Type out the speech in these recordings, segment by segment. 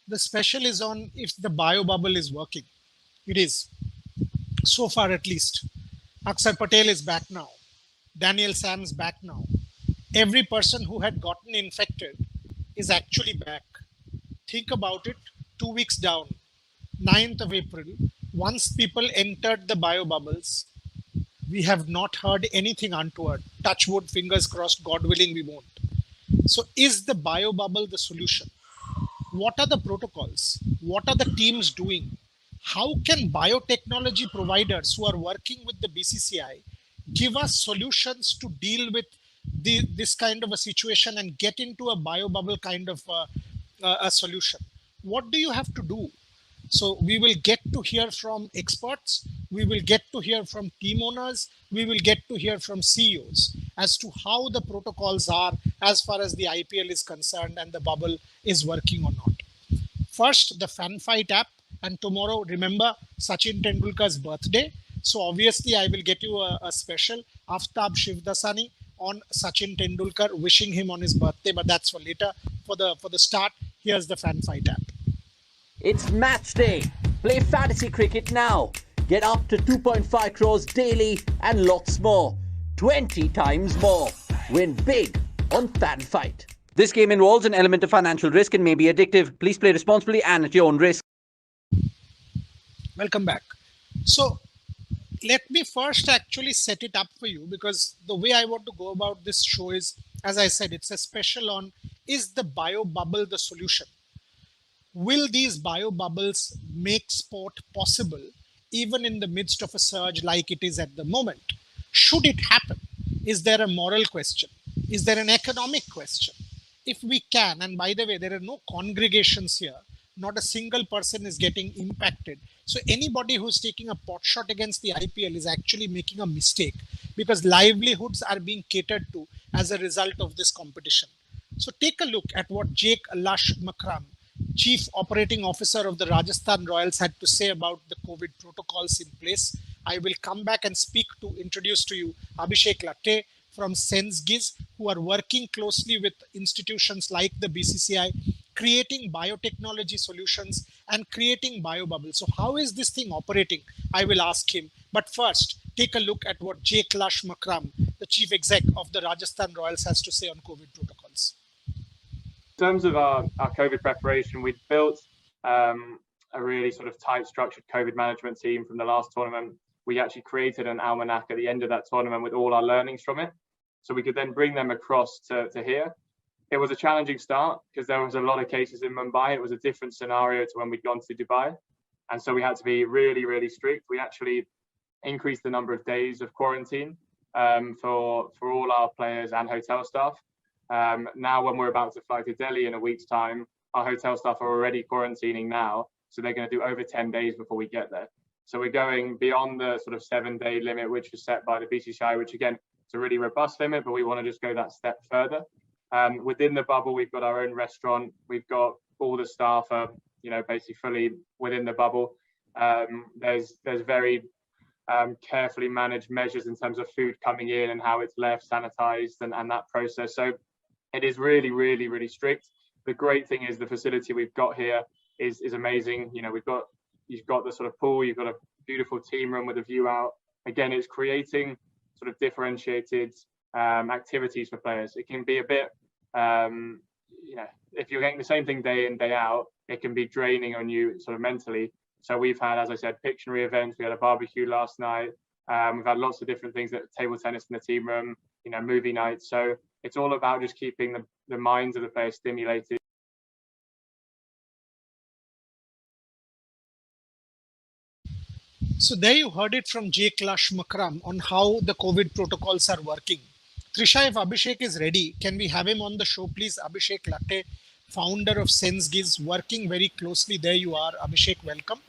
The special is on if the bio bubble is working. It is, so far at least. Akshar Patel is back now. Daniel Sam's back now. Every person who had gotten infected is actually back. Think about it, 2 weeks down, 9th of April, once people entered the bio bubbles, we have not heard anything untoward. Touch wood, fingers crossed, God willing, we won't. So, is the bio bubble the solution? What are the protocols? What are the teams doing? How can biotechnology providers who are working with the BCCI give us solutions to deal with this kind of a situation and get into a bio bubble kind of a solution? What do you have to do? So we will get to hear from experts, we will get to hear from team owners, we will get to hear from CEOs as to how the protocols are as far as the IPL is concerned and the bubble is working or not. First, the Fan Fight app, and tomorrow, remember Sachin Tendulkar's birthday. So obviously, I will get you a special Aftab Shivdasani on Sachin Tendulkar, wishing him on his birthday, but that's for later. For the start, here's the Fan Fight app. It's match day. Play fantasy cricket now. Get up to 2.5 crores daily and lots more. 20 times more. Win big on Fan Fight. This game involves an element of financial risk and may be addictive. Please play responsibly and at your own risk. Welcome back. So let me first actually set it up for you, because the way I want to go about this show is, as I said, it's a special on is the bio bubble the solution? Will these bio bubbles make sport possible even in the midst of a surge like it is at the moment? Should it happen? Is there a moral question? Is there an economic question? If we can, and by the way, there are no congregations here, not a single person is getting impacted. So anybody who's taking a pot shot against the IPL is actually making a mistake, because livelihoods are being catered to as a result of this competition. So take a look at what Jake Lush Makram, Chief Operating Officer of the Rajasthan Royals, had to say about the COVID protocols in place. I will come back and introduce to you Abhishek Latte from SenseGiz, who are working closely with institutions like the BCCI, creating biotechnology solutions and creating bio bubbles. So how is this thing operating? I will ask him. But first, take a look at what Jake Lush Makram, the Chief Exec of the Rajasthan Royals, has to say on COVID protocols. In terms of our COVID preparation, we'd built a really sort of tight structured COVID management team from the last tournament. We actually created an almanac at the end of that tournament with all our learnings from it, so we could then bring them across to here. It was a challenging start because there was a lot of cases in Mumbai. It was a different scenario to when we'd gone to Dubai. And so we had to be really, really strict. We actually increased the number of days of quarantine for all our players and hotel staff. Now, when we're about to fly to Delhi in a week's time, our hotel staff are already quarantining now. So they're going to do over 10 days before we get there. So we're going beyond the sort of 7-day limit, which was set by the BCCI, which again, is a really robust limit, but we want to just go that step further. Within the bubble, we've got our own restaurant. We've got all the staff are, basically fully within the bubble. There's very carefully managed measures in terms of food coming in and how it's left, sanitized, and that process. So it is really, really, really strict. The great thing is the facility we've got here is amazing. You've got the sort of pool, you've got a beautiful team room with a view out. Again, it's creating sort of differentiated activities for players. It can be a bit, if you're getting the same thing day in, day out, it can be draining on you sort of mentally. So we've had, as I said, Pictionary events. We had a barbecue last night. We've had lots of different things, at table tennis in the team room, movie nights. So it's all about just keeping the minds of the players stimulated. So there you heard it from Jake Lush Makram on how the COVID protocols are working. Trisha, if Abhishek is ready, can we have him on the show, please? Abhishek Latte, founder of SenseGiz, working very closely. There you are, Abhishek, welcome.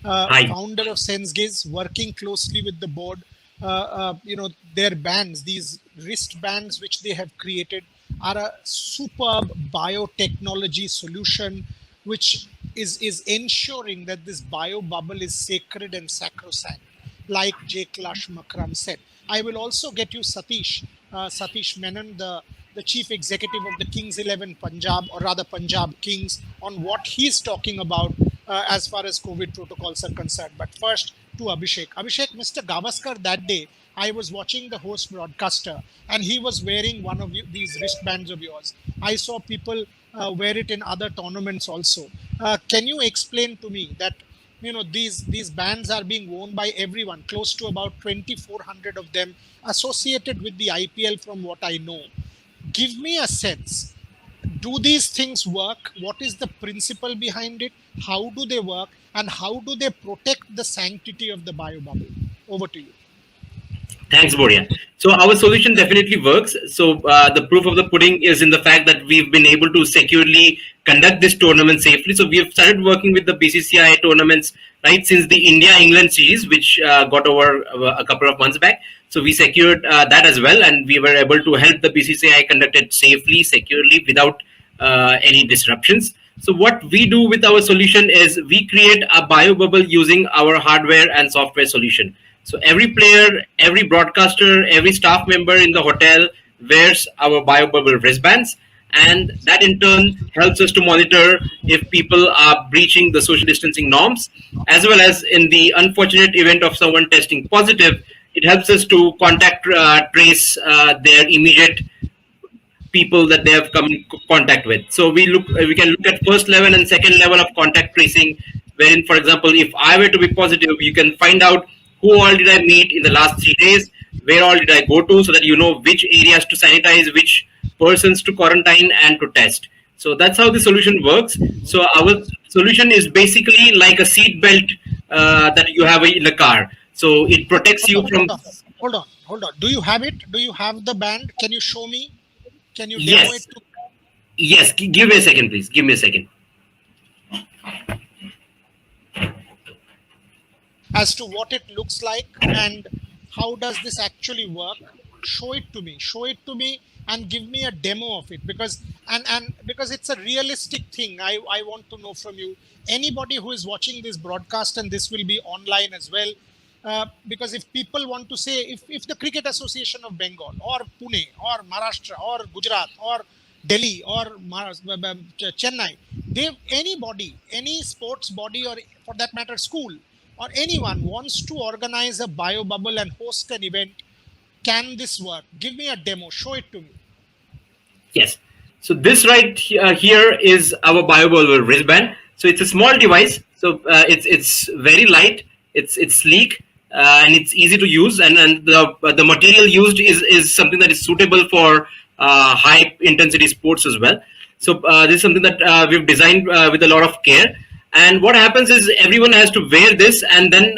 Founder of SenseGiz, working closely with the board. Their bands, these wristbands which they have created, are a superb biotechnology solution which is ensuring that this bio bubble is sacred and sacrosanct, like Jake Lush Makram said. I will also get you Satish Menon, the the chief executive of the Kings 11 Punjab, or rather Punjab Kings, on what he's talking about as far as COVID protocols are concerned. But first to Abhishek. Abhishek, Mr. Gavaskar, that day, I was watching the host broadcaster and he was wearing one of these wristbands of yours. I saw people wear it in other tournaments also. Can you explain to me that these bands are being worn by everyone, close to about 2,400 of them associated with the IPL from what I know? Give me a sense. Do these things work? What is the principle behind it? How do they work? And how do they protect the sanctity of the bio bubble? Over to you. Thanks, Boria. So our solution definitely works. So the proof of the pudding is in the fact that we've been able to securely conduct this tournament safely. So we have started working with the BCCI tournaments right since the India-England series, which got over a couple of months back. So we secured that as well, and we were able to help the BCCI conduct it safely, securely, without any disruptions. So what we do with our solution is we create a bio bubble using our hardware and software solution. So every player, every broadcaster, every staff member in the hotel wears our bio bubble wristbands, and that in turn helps us to monitor if people are breaching the social distancing norms, as well as in the unfortunate event of someone testing positive, it helps us to contact trace their immediate people that they have come in contact with. So we can look at first level and second level of contact tracing, wherein, for example, if I were to be positive, you can find out who all did I meet in the last 3 days, where all did I go to, so that you know which areas to sanitize, which persons to quarantine and to test. So that's how the solution works. So our solution is basically like a seat belt that you have in a car. So it protects you from... Hold on. Do you have it? Do you have the band? Can you show me? Can you demo Yes. it? Yes. Give me a second, please. Give me a second. As to what it looks like and how does this actually work? Show it to me and give me a demo of it, because because it's a realistic thing. I want to know from you, anybody who is watching this broadcast, and this will be online as well, because if people want to say, if the Cricket Association of Bengal or Pune or Maharashtra or Gujarat or Delhi or Chennai, anybody, any sports body, or for that matter school, or anyone wants to organize a bio bubble and host an event, can this work? Give me a demo. Show it to me. Yes. So this right here is our BioBubble wristband. So it's a small device. So it's very light. It's sleek and it's easy to use. And the material used is something that is suitable for high intensity sports as well. So this is something that we've designed with a lot of care. And what happens is everyone has to wear this, and then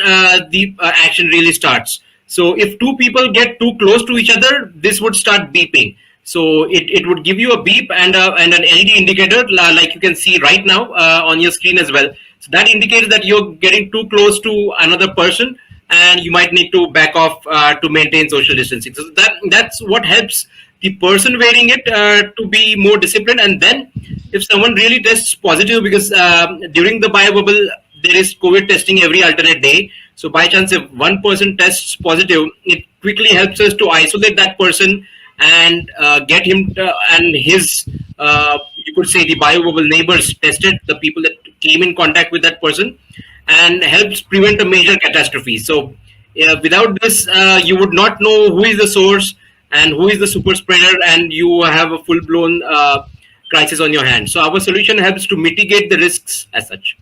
the action really starts. So if two people get too close to each other, this would start beeping. So it would give you a beep and an LED indicator, like you can see right now on your screen as well. So that indicates that you're getting too close to another person, and you might need to back off to maintain social distancing. So that's what helps the person wearing it to be more disciplined. And then if someone really tests positive, because during the bio bubble there is COVID testing every alternate day. So by chance, if one person tests positive, it quickly helps us to isolate that person and get him and his, you could say, the bio bubble neighbors tested, the people that came in contact with that person, and helps prevent a major catastrophe. So without this, you would not know who is the source and who is the super spreader, and you have a full-blown crisis on your hands. So our solution helps to mitigate the risks as such.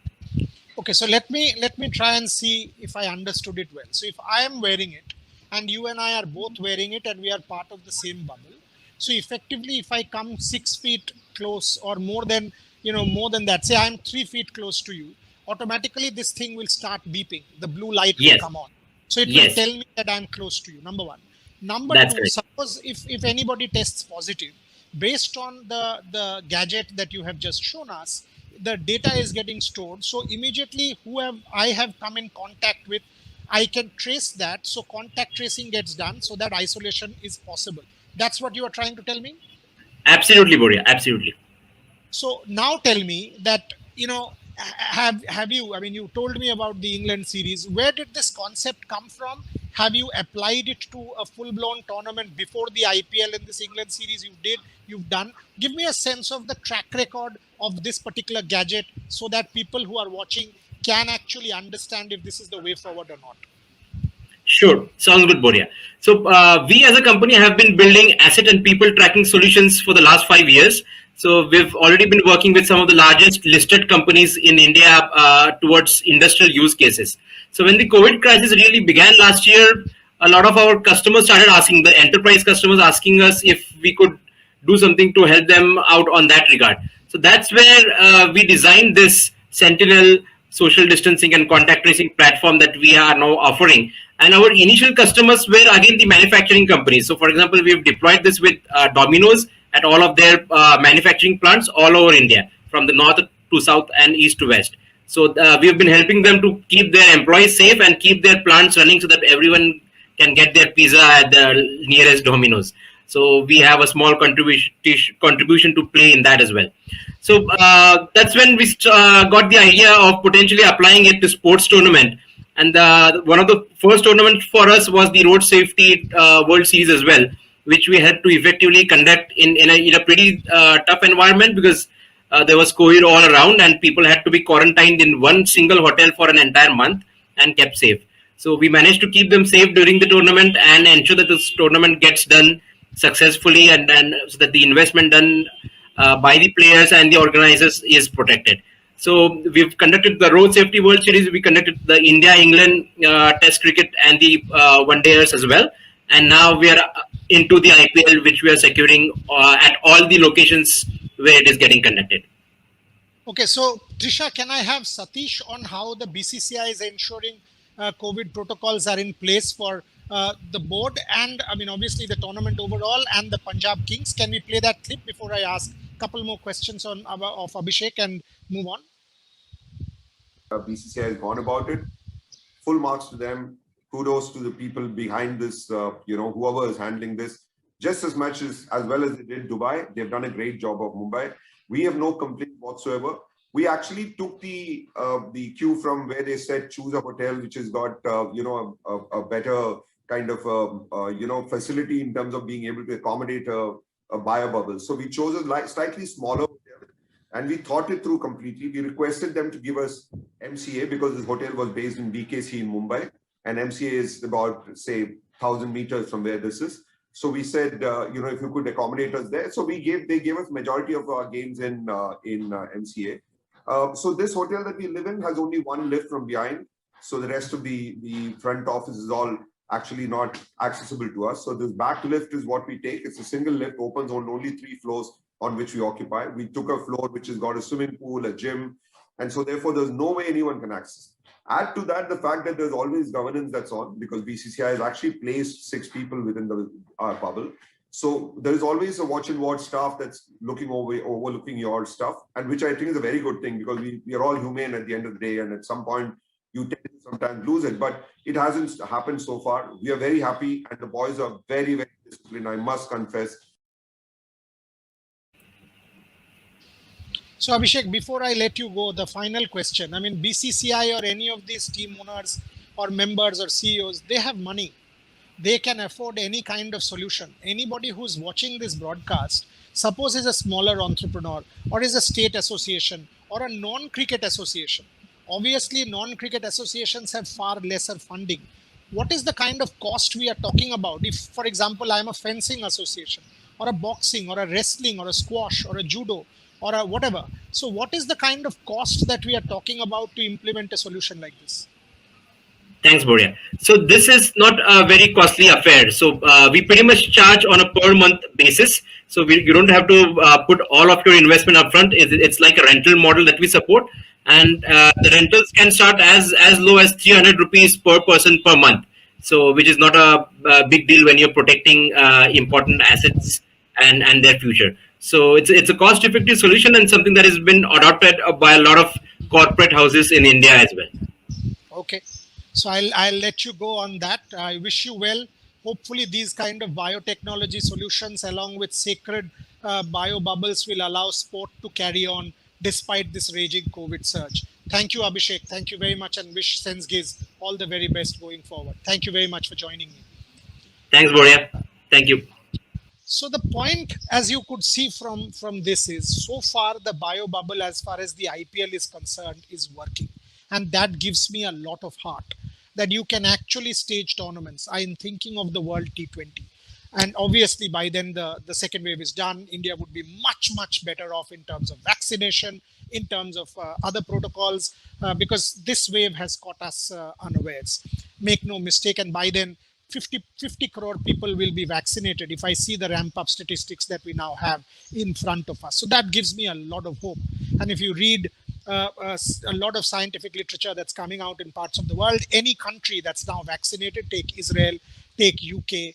Okay, so let me try and see if I understood it well. So if I am wearing it, and you and I are both wearing it, and we are part of the same bubble, so effectively, if I come 6 feet close or more than that, say I'm 3 feet close to you, automatically this thing will start beeping. The blue light will come on. So it will tell me that I'm close to you. Number one. Number two, correct. Suppose if anybody tests positive, based on the gadget that you have just shown us, the data is getting stored. So immediately I have come in contact with, I can trace that. So contact tracing gets done so that isolation is possible. That's what you are trying to tell me? Absolutely, Boria. Absolutely. So now tell me that, have you, I mean, you told me about the England series. Where did this concept come from? Have you applied it to a full-blown tournament before the IPL in this England series? You've done. Give me a sense of the track record of this particular gadget so that people who are watching can actually understand if this is the way forward or not. Sure. Sounds good, Boria. So we as a company have been building asset and people tracking solutions for the last 5 years. So we've already been working with some of the largest listed companies in India towards industrial use cases. So when the COVID crisis really began last year, a lot of our customers started asking, the enterprise customers asking us if we could do something to help them out on that regard. So that's where we designed this Sentinel social distancing and contact tracing platform that we are now offering. And our initial customers were again the manufacturing companies. So for example, we've deployed this with Domino's at all of their manufacturing plants all over India, from the north to south and east to west. So we've been helping them to keep their employees safe and keep their plants running so that everyone can get their pizza at the nearest Domino's. So we have a small contribution to play in that as well. So that's when we got the idea of potentially applying it to sports tournament. And one of the first tournaments for us was the Road Safety World Series as well, which we had to effectively conduct in a pretty tough environment because there was COVID all around and people had to be quarantined in one single hotel for an entire month and kept safe. So we managed to keep them safe during the tournament and ensure that this tournament gets done successfully and so that the investment done by the players and the organizers is protected. So we've conducted the Road Safety World Series. We conducted the India-England Test cricket and the one-dayers as well. And now we are into the IPL, which we are securing at all the locations where it is getting conducted. Okay, so Trisha, can I have Satish on how the BCCI is ensuring COVID protocols are in place for the board and, I mean, obviously the tournament overall and the Punjab Kings? Can we play that clip before I ask a couple more questions of Abhishek and move on? BCCI has gone about it. Full marks to them. Kudos to the people behind this, whoever is handling this. Just as much as well as they did Dubai, they've done a great job of Mumbai. We have no complaint whatsoever. We actually took the cue from where they said choose a hotel which has got a better kind of facility in terms of being able to accommodate a buyer bubble. So we chose a slightly smaller hotel. And we thought it through completely. We requested them to give us MCA because this hotel was based in BKC in Mumbai. And MCA is about, say, 1,000 meters from where this is. So we said, if you could accommodate us there. So they gave us majority of our games in MCA. So this hotel that we live in has only one lift from behind. So the rest of the front office is all actually not accessible to us. So this back lift is what we take. It's a single lift, opens on only 3 floors on which we occupy. We took a floor which has got a swimming pool, a gym, and so therefore there's no way anyone can access. Add to that the fact that there's always governance that's on because BCCI has actually placed 6 people within the bubble. So there is always a watch and ward staff that's overlooking your stuff, and which I think is a very good thing because we are all human at the end of the day, and at some point you tend to sometimes lose it, but it hasn't happened so far. We are very happy, and the boys are very, very disciplined, I must confess. So Abhishek, before I let you go, the final question. I mean, BCCI or any of these team owners or members or CEOs, they have money. They can afford any kind of solution. Anybody who's watching this broadcast, suppose is a smaller entrepreneur or is a state association or a non-cricket association. Obviously, non-cricket associations have far lesser funding. What is the kind of cost we are talking about? If, for example, I'm a fencing association or a boxing or a wrestling or a squash or a judo, or whatever. So what is the kind of cost that we are talking about to implement a solution like this? Thanks, Boria. So this is not a very costly affair. So we pretty much charge on a per month basis. So you don't have to put all of your investment upfront. It's like a rental model that we support. And the rentals can start as low as 300 rupees per person per month. So which is not a big deal when you're protecting important assets and their future. So it's a cost-effective solution and something that has been adopted by a lot of corporate houses in India as well. Okay, so I'll let you go on that. I wish you well. Hopefully, these kind of biotechnology solutions, along with sacred bio bubbles, will allow sport to carry on despite this raging COVID surge. Thank you, Abhishek. Thank you very much, and wish Sensgiz all the very best going forward. Thank you very much for joining me. Thanks, Boria. Thank you. So the point, as you could see from this, is so far the bio bubble, as far as the IPL is concerned, is working, and that gives me a lot of heart that you can actually stage tournaments. I am thinking of the World T20, and obviously by then the second wave is done. India would be much better off in terms of vaccination, in terms of other protocols, because this wave has caught us unawares. Make no mistake, and by then 50 crore people will be vaccinated if I see the ramp up statistics that we now have in front of us. So that gives me a lot of hope. And if you read a lot of scientific literature that's coming out in parts of the world, any country that's now vaccinated, take Israel, take UK,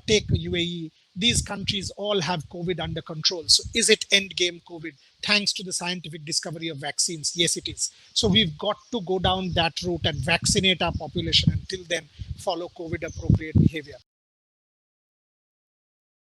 take UAE, these countries all have COVID under control. So is it end game COVID? Thanks to the scientific discovery of vaccines? Yes, it is. So we've got to go down that route and vaccinate our population. Until then, follow COVID appropriate behavior.